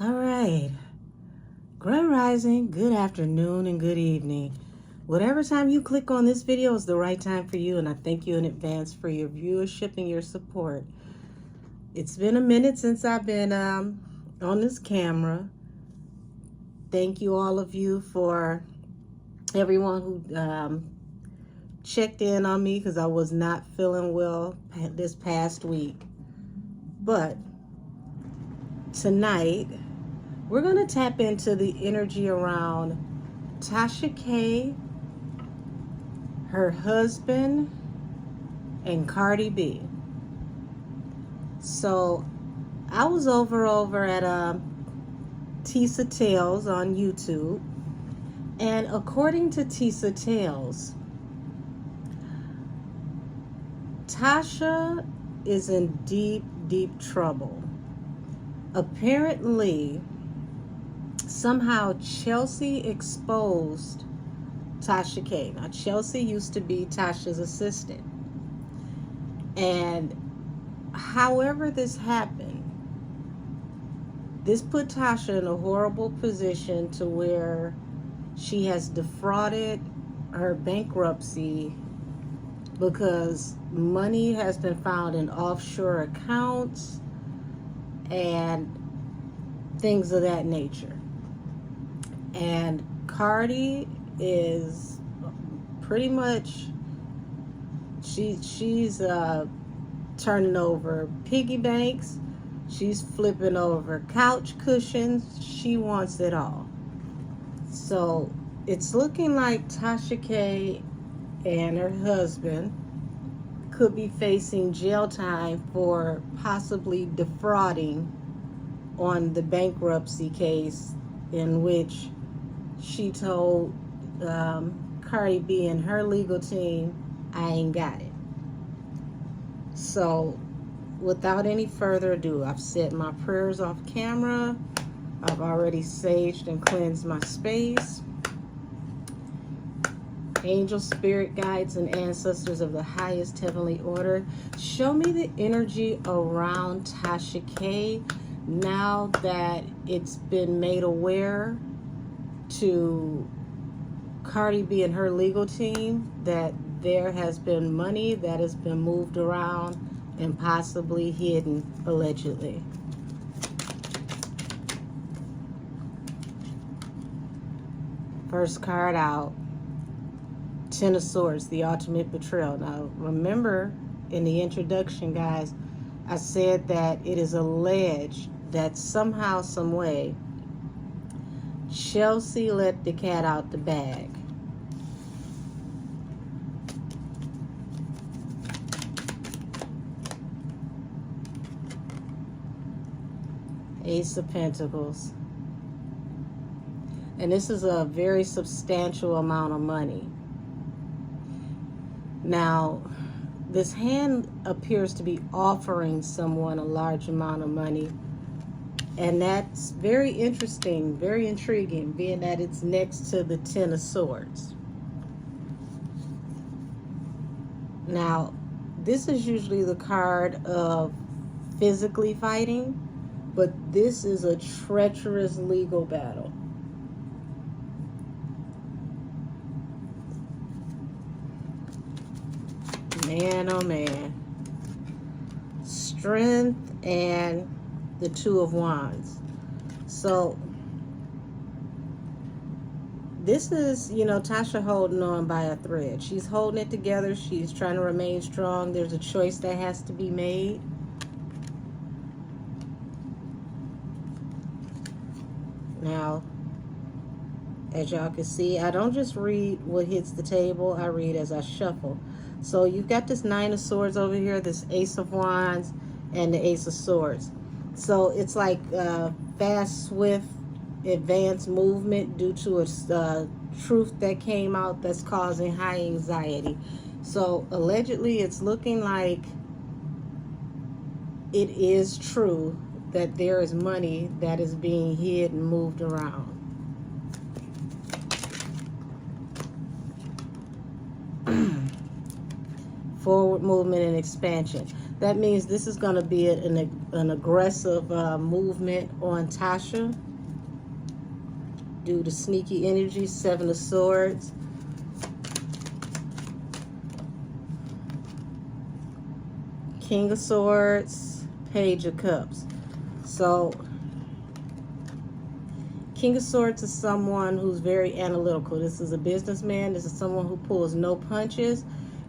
All right. Grand Rising, good afternoon, and good evening. Whatever time you click on this video is the right time for you, and I thank you in advance for your viewership and your support. It's been a minute since I've been on this camera. Thank you, all of you, for everyone who checked in on me because I was not feeling well this past week. But tonight, we're going to tap into the energy around TASHAK, her husband, and Cardi B. So I was over at Tisa Tales on YouTube, and according to Tisa Tales, Tasha is in deep trouble. Apparently, somehow Chelsea exposed TASHAK. Now, Chelsea used to be Tasha's assistant. And however this happened, this put Tasha in a horrible position to where she has defrauded her bankruptcy because money has been found in offshore accounts and things of that nature. And Cardi is pretty much, she's turning over piggy banks, she's flipping over couch cushions, she wants it all. So it's looking like TASHAK and her husband could be facing jail time for possibly defrauding on the bankruptcy case in which she told Cardi B and her legal team, I ain't got it. So without any further ado, I've said my prayers off camera. I've already saged and cleansed my space. Angel, spirit guides, and ancestors of the highest heavenly order, show me the energy around TASHAK now that it's been made aware to Cardi B and her legal team that there has been money that has been moved around and possibly hidden, allegedly. First card out, Ten of Swords, the ultimate betrayal. Now, remember in the introduction, guys, I said that it is alleged that somehow, some way, Chelsea let the cat out the bag. Ace of Pentacles. And this is a very substantial amount of money. Now, this hand appears to be offering someone a large amount of money. And that's very interesting, very intriguing, being that it's next to the Ten of Swords. Now, this is usually the card of physically fighting, but this is a treacherous legal battle. Man, oh man. Strength and the Two of Wands. So this is, Tasha holding on by a thread. She's holding it together. She's trying to remain strong. There's a choice that has to be made. Now, as y'all can see, I don't just read what hits the table. I read as I shuffle. So you've got this Nine of Swords over here, this Ace of Wands, and the Ace of Swords. So it's like fast, swift, advanced movement due to a truth that came out that's causing high anxiety. So allegedly, it's looking like it is true that there is money that is being hid and moved around. Forward movement and expansion. That means this is going to be an aggressive movement on Tasha due to sneaky energy. 7 of Swords. King of Swords, Page of Cups. So King of Swords is someone who's very analytical. This is a businessman. This is someone who pulls no punches.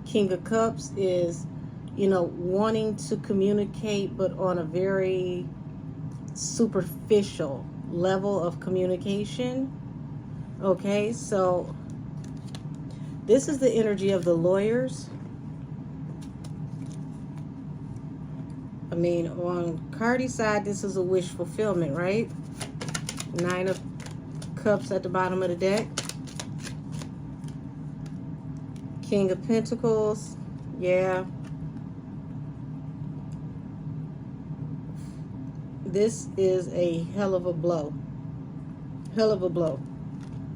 King of Cups is, you know, wanting to communicate, but on a very superficial level of communication. Okay, so this is the energy of the lawyers. I mean, on CARDI's side, this is a wish fulfillment, right? 9 of Cups at the bottom of the deck. King of Pentacles, yeah. This is a hell of a blow. Hell of a blow.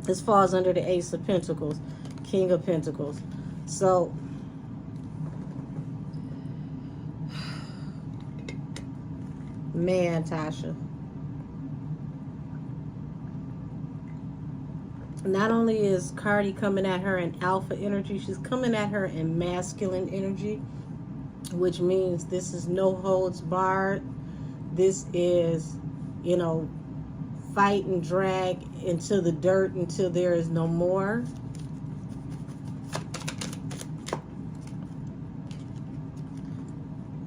This falls under the Ace of Pentacles, King of Pentacles. So, man, Tasha. Not only is CARDI coming at her in alpha energy, she's coming at her in masculine energy, which means this is no holds barred. This is, you know, fight and drag into the dirt until there is no more.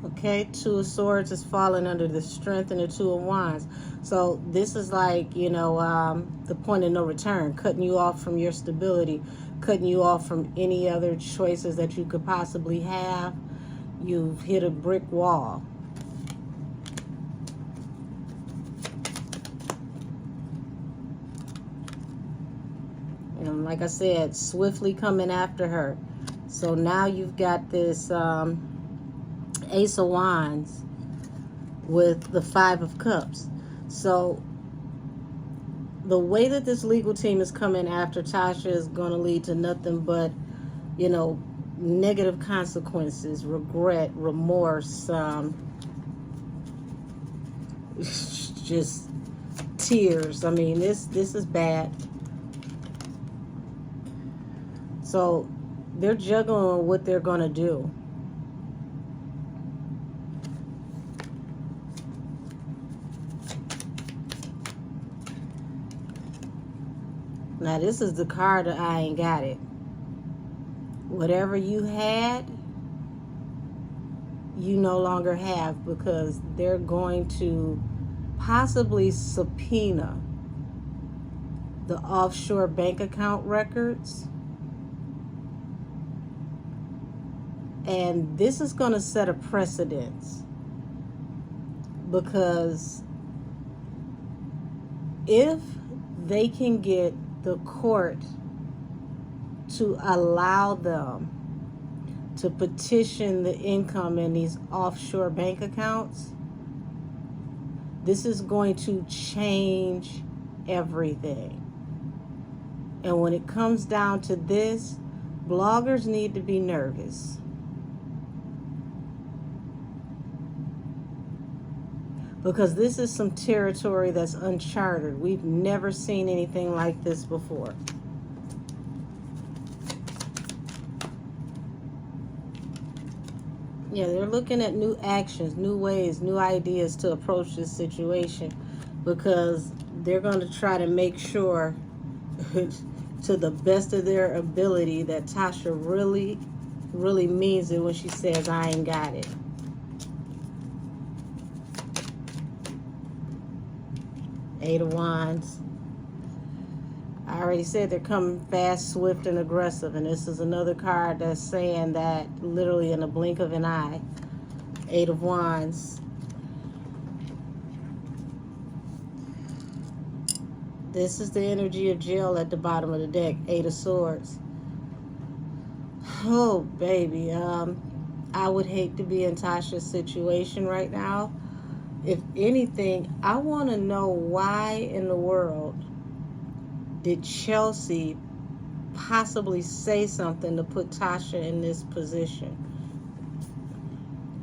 Okay, 2 of Swords is falling under the Strength and the 2 of Wands. So this is like, you know, the point of no return, cutting you off from your stability, cutting you off from any other choices that you could possibly have. You've hit a brick wall. And like I said, swiftly coming after her. So now you've got this Ace of Wands with the 5 of Cups. So the way that this legal team is coming after Tasha is going to lead to nothing but, you know, negative consequences, regret, remorse, just tears. I mean, this is bad. So they're juggling what they're going to do. Now, this is the card of I ain't got it. Whatever you had, you no longer have, because they're going to possibly subpoena the offshore bank account records. And this is going to set a precedence, because if they can get the court to allow them to petition the income in these offshore bank accounts, this is going to change everything. And when it comes down to this, bloggers need to be nervous. Because this is some territory that's uncharted. We've never seen anything like this before. Yeah, they're looking at new actions, new ways, new ideas to approach this situation, because they're going to try to make sure to the best of their ability that Tasha really, really means it when she says, I ain't got it. Eight of Wands. I already said they're coming fast, swift, and aggressive. And this is another card that's saying that literally in a blink of an eye. Eight of Wands. This is the energy of jail at the bottom of the deck. Eight of Swords. Oh, baby. I would hate to be in Tasha's situation right now. If anything, I want to know why in the world did Chelsea possibly say something to put Tasha in this position.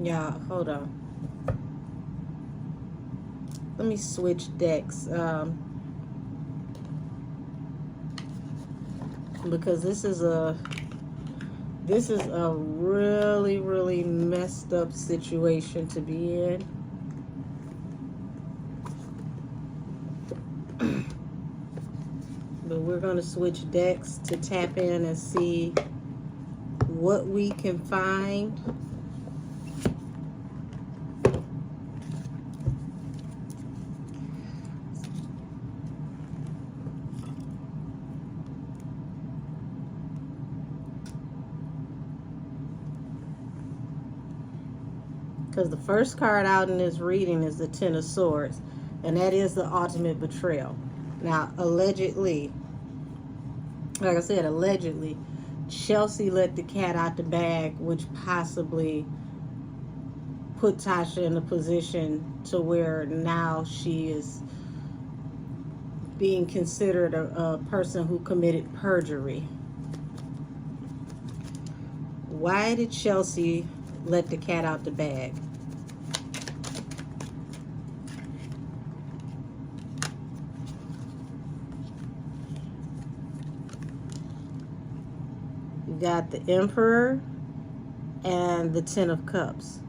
Y'all, hold on. Let me switch decks. Because this is a really, really messed up situation to be in. But we're going to switch decks to tap in and see what we can find. Because the first card out in this reading is the Ten of Swords. And that is the ultimate betrayal. Now, allegedly, like I said, allegedly, Chelsea let the cat out the bag, which possibly put Tasha in a position to where now she is being considered a person who committed perjury. Why did Chelsea let the cat out the bag? You got the Emperor and the Ten of Cups.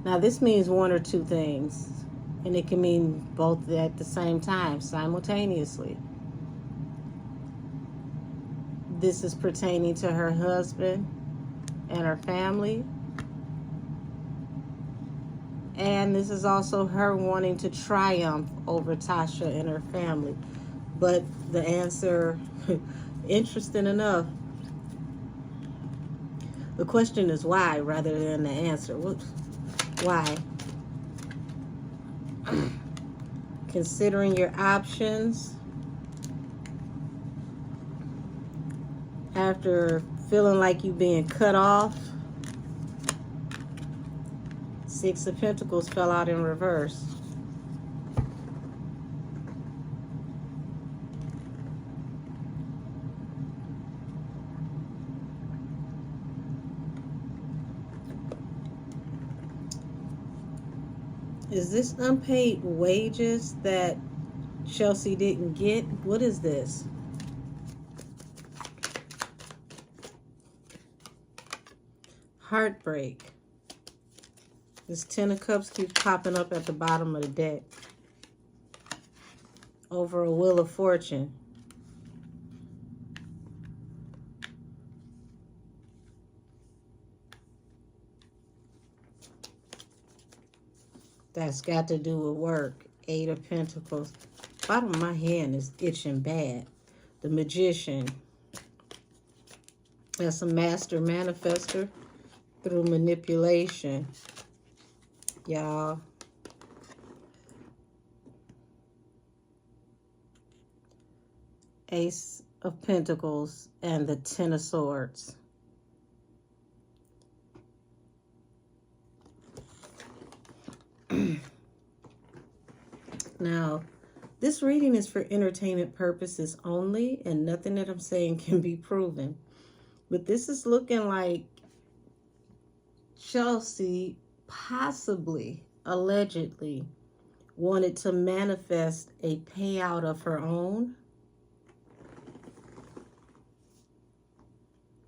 Now this means one or two things, and it can mean both at the same time, simultaneously. This is pertaining to her husband and her family. And this is also her wanting to triumph over Tasha and her family. But the answer, interesting enough, the question is why rather than the answer. Why? Considering your options after feeling like you being cut off. Six of Pentacles fell out in reverse. Is this unpaid wages that Chelsea didn't get? What is this? Heartbreak. This Ten of Cups keeps popping up at the bottom of the deck. Over a Wheel of Fortune. That's got to do with work. Eight of Pentacles. Bottom of my hand is itching bad. The Magician. That's a master manifester through manipulation. Y'all. Ace of Pentacles and the Ten of Swords. Now, this reading is for entertainment purposes only, and nothing that I'm saying can be proven. But this is looking like Chelsea possibly, allegedly, wanted to manifest a payout of her own.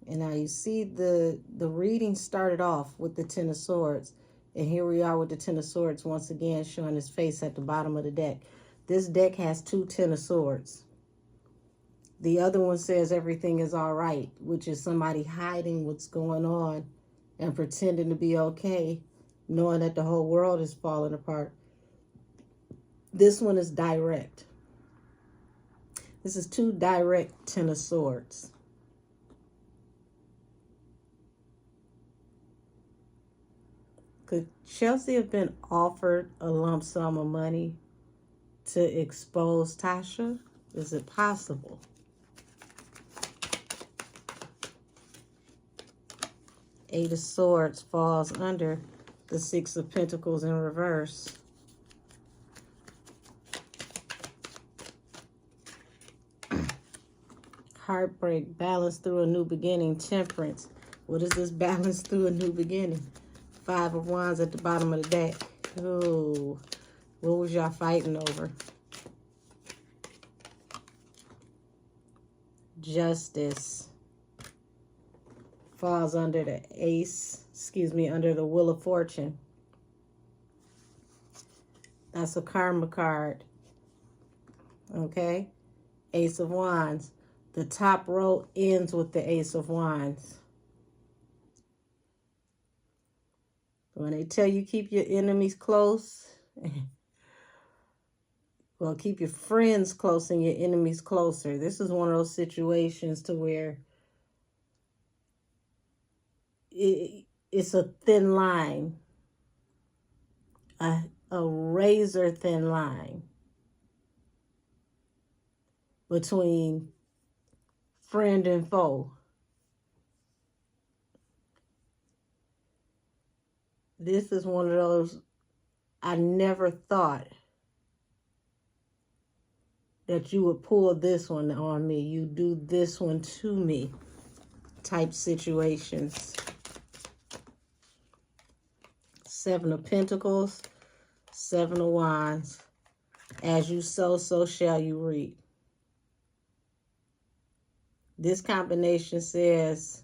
And now you see the reading started off with the Ten of Swords. And here we are with the Ten of Swords once again showing his face at the bottom of the deck. This deck has two Ten of Swords. The other one says everything is all right, which is somebody hiding what's going on and pretending to be okay, knowing that the whole world is falling apart. This one is direct. This is two direct Ten of Swords. Could Chelsea have been offered a lump sum of money to expose Tasha? Is it possible? Eight of Swords falls under the Six of Pentacles in reverse. Heartbreak, balance through a new beginning, Temperance. What is this? Balance through a new beginning. 5 of Wands at the bottom of the deck. Oh, what was y'all fighting over? Justice falls under the under the Wheel of Fortune. That's a karma card. Okay? Ace of Wands. The top row ends with the Ace of Wands. When they tell you keep your enemies close, well, keep your friends close and your enemies closer. This is one of those situations to where it's a thin line, a razor thin line between friend and foe. This is one of those, I never thought that you would pull this one on me. You do this one to me type situations. 7 of Pentacles, 7 of Wands. As you sow, so shall you reap. This combination says,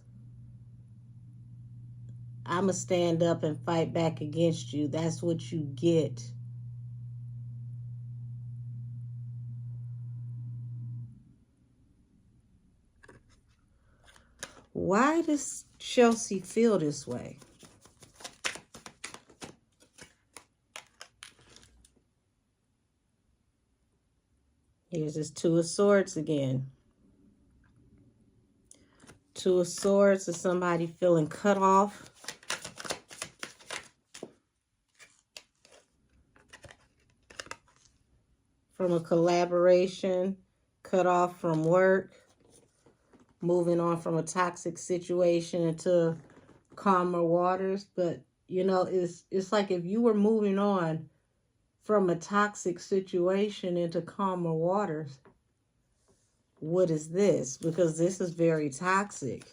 I'm going to stand up and fight back against you. That's what you get. Why does Chelsea feel this way? Here's this 2 of Swords again. 2 of Swords is somebody feeling cut off. From a collaboration, cut off from work, moving on from a toxic situation into calmer waters. But, you know, it's like if you were moving on from a toxic situation into calmer waters, what is this? Because this is very toxic.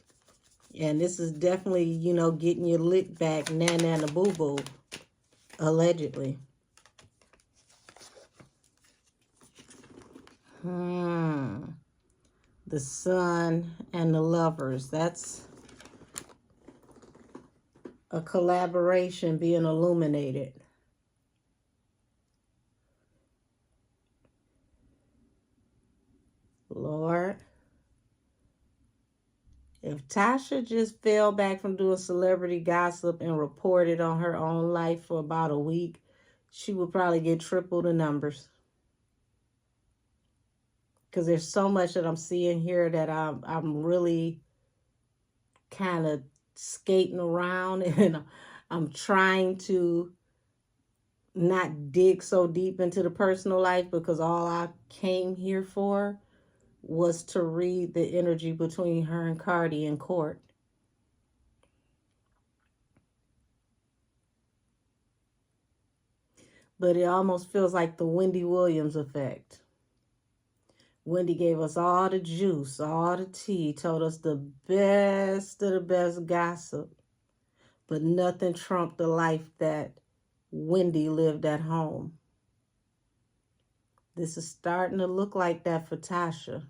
And this is definitely, you know, getting your lick back, na boo boo, allegedly. The Sun and the Lovers. That's a collaboration being illuminated. Lord, if Tasha just fell back from doing celebrity gossip and reported on her own life for about a week, she would probably get triple the numbers. Because there's so much that I'm seeing here that I'm really kind of skating around, and I'm trying to not dig so deep into the personal life, because all I came here for was to read the energy between her and CARDI in court. But it almost feels like the Wendy Williams effect. Wendy gave us all the juice, all the tea, told us the best of the best gossip, but nothing trumped the life that Wendy lived at home. This is starting to look like that for Tasha.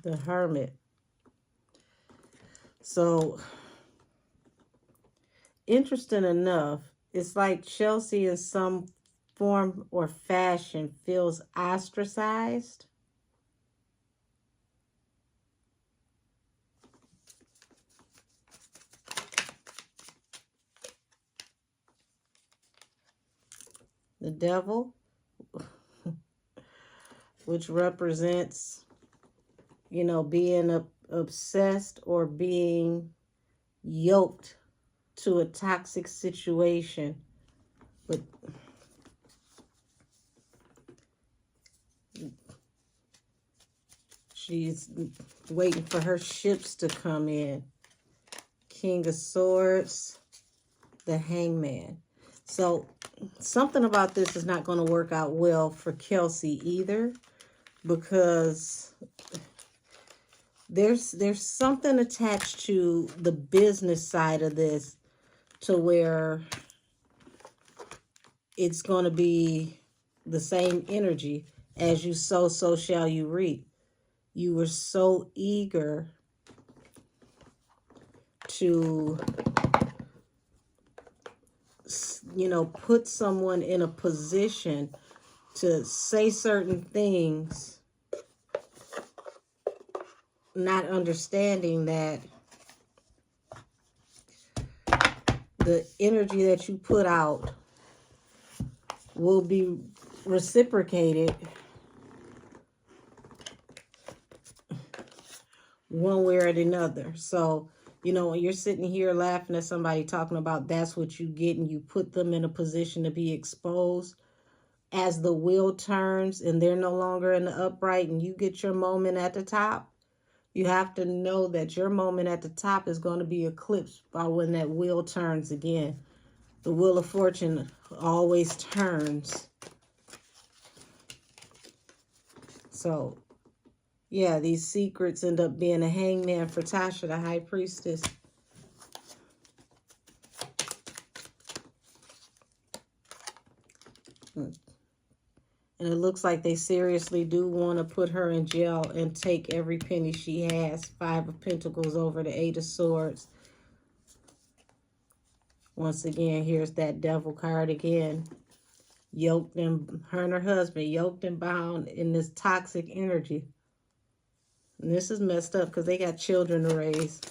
The Hermit. So, interesting enough, it's like Chelsea in some form or fashion feels ostracized. The Devil, which represents, you know, being obsessed or being yoked to a toxic situation. But she's waiting for her ships to come in. King of Swords, the Hangman. So something about this is not going to work out well for Kelsey either, because there's something attached to the business side of this to where it's going to be the same energy. As you sow, so shall you reap. You were so eager to, you know, put someone in a position to say certain things, not understanding that the energy that you put out will be reciprocated one way or another. So, you know, when you're sitting here laughing at somebody talking about that's what you get, and you put them in a position to be exposed, as the wheel turns and they're no longer in the upright and you get your moment at the top, you have to know that your moment at the top is going to be eclipsed by when that wheel turns again. The wheel of fortune always turns. So, yeah, these secrets end up being a hangman for Tasha, the high priestess. And it looks like they seriously do want to put her in jail and take every penny she has. 5 of Pentacles over the 8 of Swords. Once again, here's that Devil card again. Yoked and her and her husband yoked and bound in this toxic energy. And this is messed up because they got children to raise.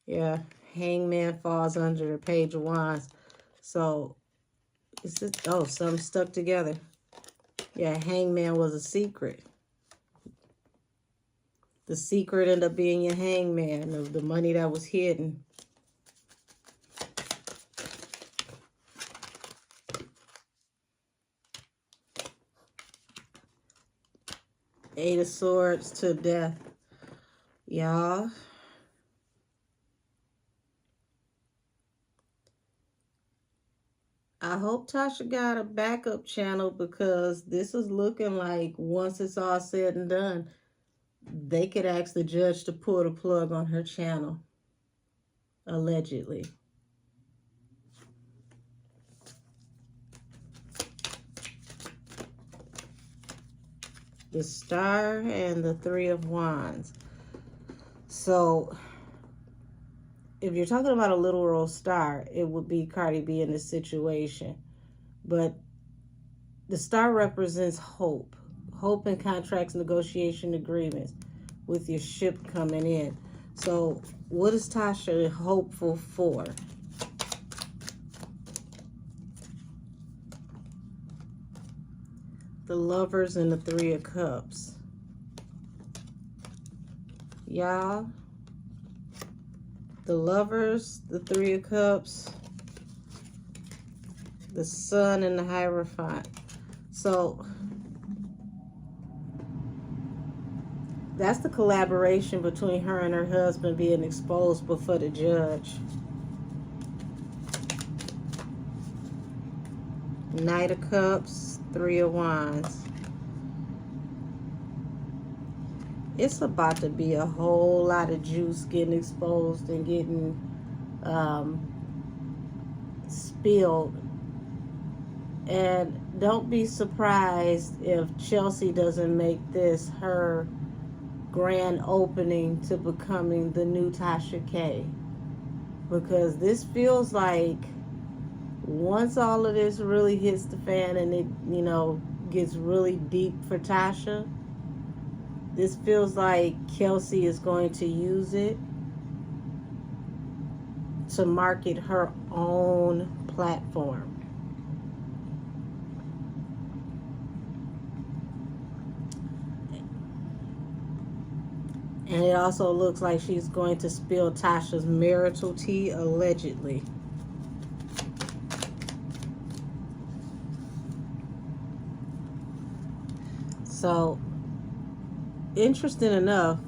Yeah, Hangman falls under the Page of Wands. So, is this, oh, something stuck together. Yeah, Hangman was a secret. The secret ended up being your hangman of the money that was hidden. Eight of Swords to death. Y'all. I hope Tasha got a backup channel, because this is looking like once it's all said and done, they could ask the judge to pull the plug on her channel. Allegedly. The Star and the 3 of Wands. So, if you're talking about a literal star, it would be Cardi B in this situation. But the star represents hope. Hope in contracts, negotiation, agreements with your ship coming in. So what is Tasha hopeful for? The Lovers and the 3 of Cups. Y'all, the Lovers, the 3 of Cups, the Sun and the Hierophant. So that's the collaboration between her and her husband being exposed before the judge. Knight of Cups, 3 of Wands. It's about to be a whole lot of juice getting exposed and getting spilled. And don't be surprised if Chelsea doesn't make this her grand opening to becoming the new Tasha K. Because this feels like once all of this really hits the fan and it, you know, gets really deep for Tasha, this feels like Kelsey is going to use it to market her own platform. And it also looks like she's going to spill Tasha's marital tea, allegedly. So, interesting enough,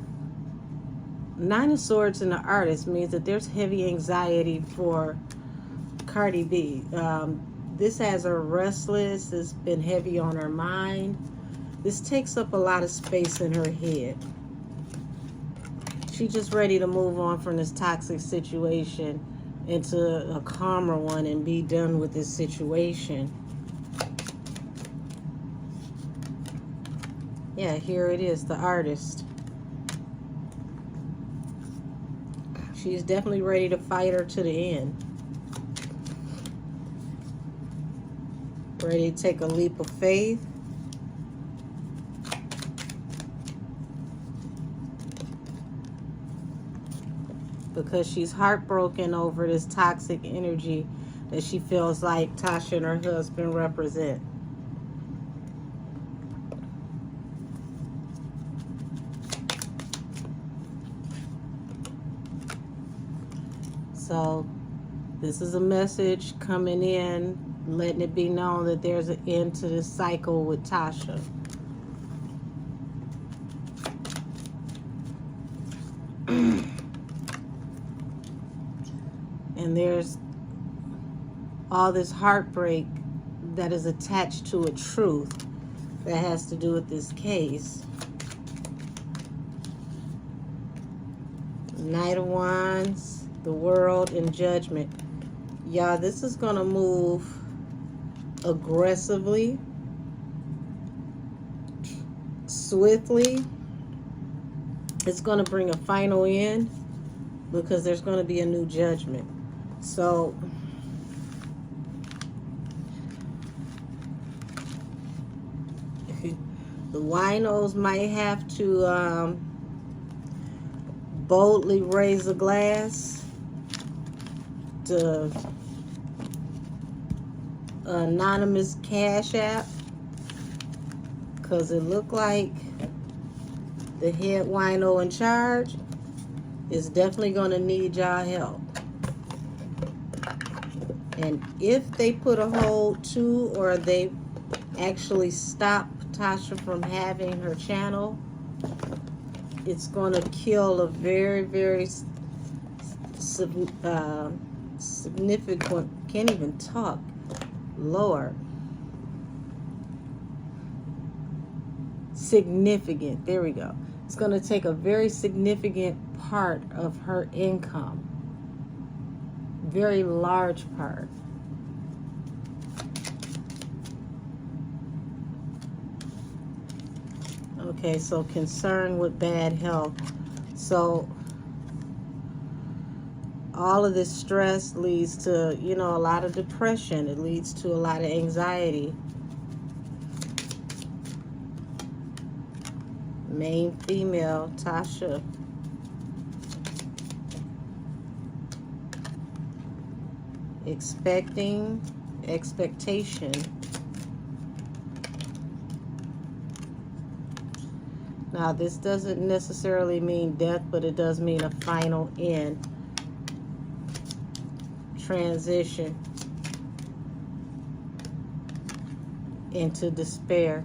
9 of Swords in the Artist means that there's heavy anxiety for Cardi B. This has her restless. It's been heavy on her mind. This takes up a lot of space in her head. She's just ready to move on from this toxic situation into a calmer one and be done with this situation. Yeah, here it is, the artist. She's definitely ready to fight her to the end. Ready to take a leap of faith. Because she's heartbroken over this toxic energy that she feels like Tasha and her husband represent. So this is a message coming in, letting it be known that there's an end to this cycle with Tasha. And there's all this heartbreak that is attached to a truth that has to do with this case. Knight of Wands, the World, and Judgment. Y'all, this is going to move aggressively, swiftly. It's going to bring a final end because there's going to be a new judgment. So the winos might have to boldly raise a glass to anonymous cash app, because it looked like the head wino in charge is definitely going to need y'all help. And if they put a hold to, or they actually stop Tasha from having her channel, it's going to kill a very, very significant, can't even talk, Lord. Significant, there we go. It's going to take a very significant part of her income. Very large part. Okay, so concern with bad health. So all of this stress leads to, you know, a lot of depression. It leads to a lot of anxiety. Main female, Tasha. Expectation. Now, this doesn't necessarily mean death, but it does mean a final end. Transition into despair.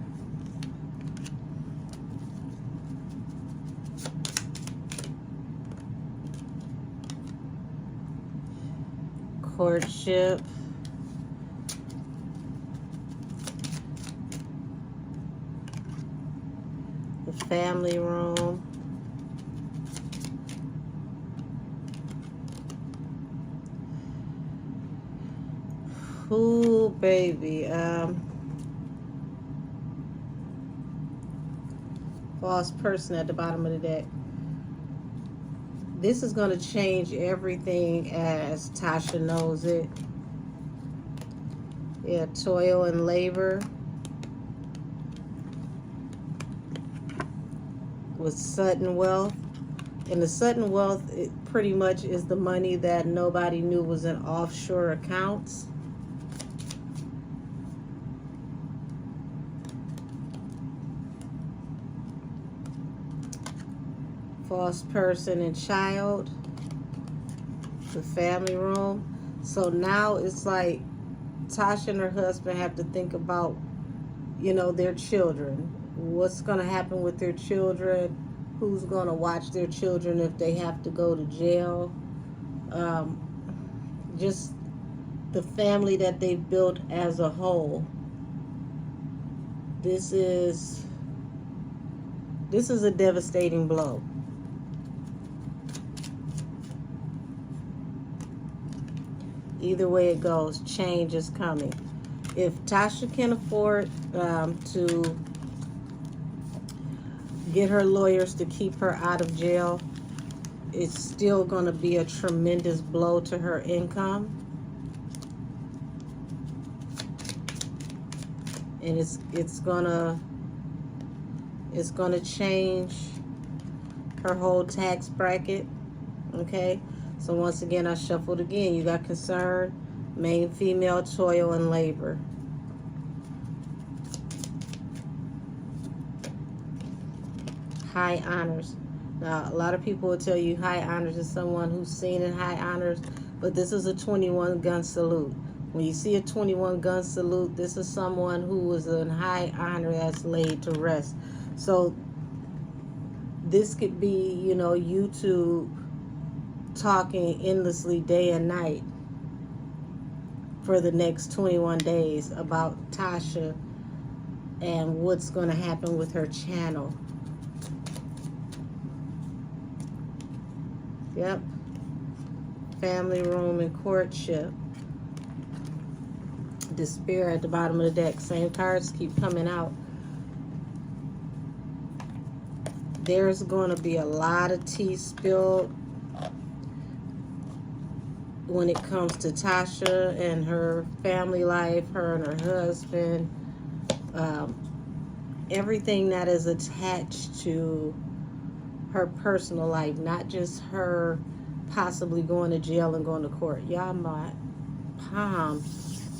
Courtship. The family room. Ooh, baby. False person at the bottom of the deck. This is going to change everything as Tasha knows it. Yeah, toil and labor. With sudden wealth. And the sudden wealth, it pretty much is the money that nobody knew was in offshore accounts. False person and child. The family room. So now it's like Tasha and her husband have to think about, you know, their children. What's going to happen with their children? Who's going to watch their children if they have to go to jail? Just the family that they've built as a whole. This is a devastating blow. Either way it goes, change is coming. If Tasha can afford to get her lawyers to keep her out of jail, it's still going to be a tremendous blow to her income. And it's gonna change her whole tax bracket. Okay, so once again, I shuffled again. You got concern, main female, toil and labor. High honors. Now, a lot of people will tell you high honors is someone who's seen in high honors, but this is a 21 gun salute. When you see a 21 gun salute, this is someone who was in high honor that's laid to rest. So this could be, you know, YouTube talking endlessly day and night for the next 21 days about Tasha and what's going to happen with her channel. Yep. Family room and courtship. Despair at the bottom of the deck. Same cards keep coming out. There's going to be a lot of tea spilled when it comes to Tasha and her family life, her and her husband, everything that is attached to her personal life, not just her possibly going to jail and going to court. Y'all, my palm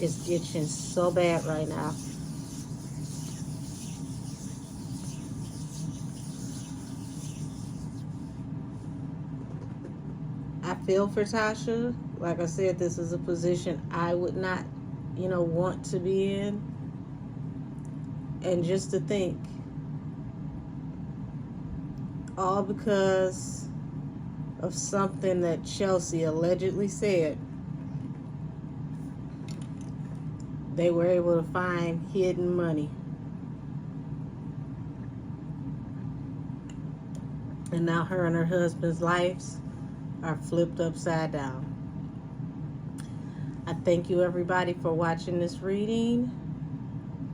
is itching so bad right now. I feel for Tasha. Like I said, this is a position I would not, you know, want to be in. And just to think, all because of something that Chelsea allegedly said, they were able to find hidden money. And now her and her husband's lives are flipped upside down. I thank you everybody for watching this reading.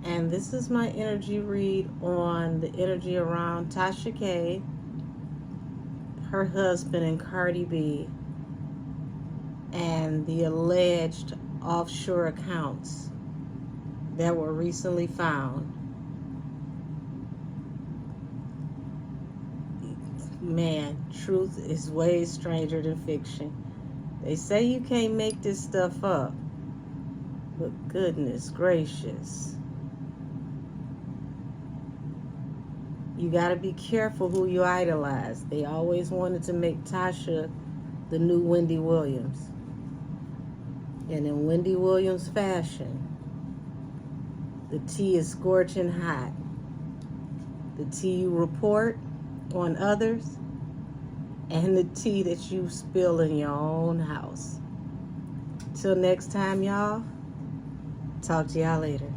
And this is my energy read on the energy around Tasha K, her husband and Cardi B, and the alleged offshore accounts that were recently found. Man, truth is way stranger than fiction. They say you can't make this stuff up, but goodness gracious. You got to be careful who you idolize. They always wanted to make Tasha the new Wendy Williams. And in Wendy Williams fashion, the tea is scorching hot. The tea you report on others and the tea that you spill in your own house. Till next time, y'all. Talk to y'all later.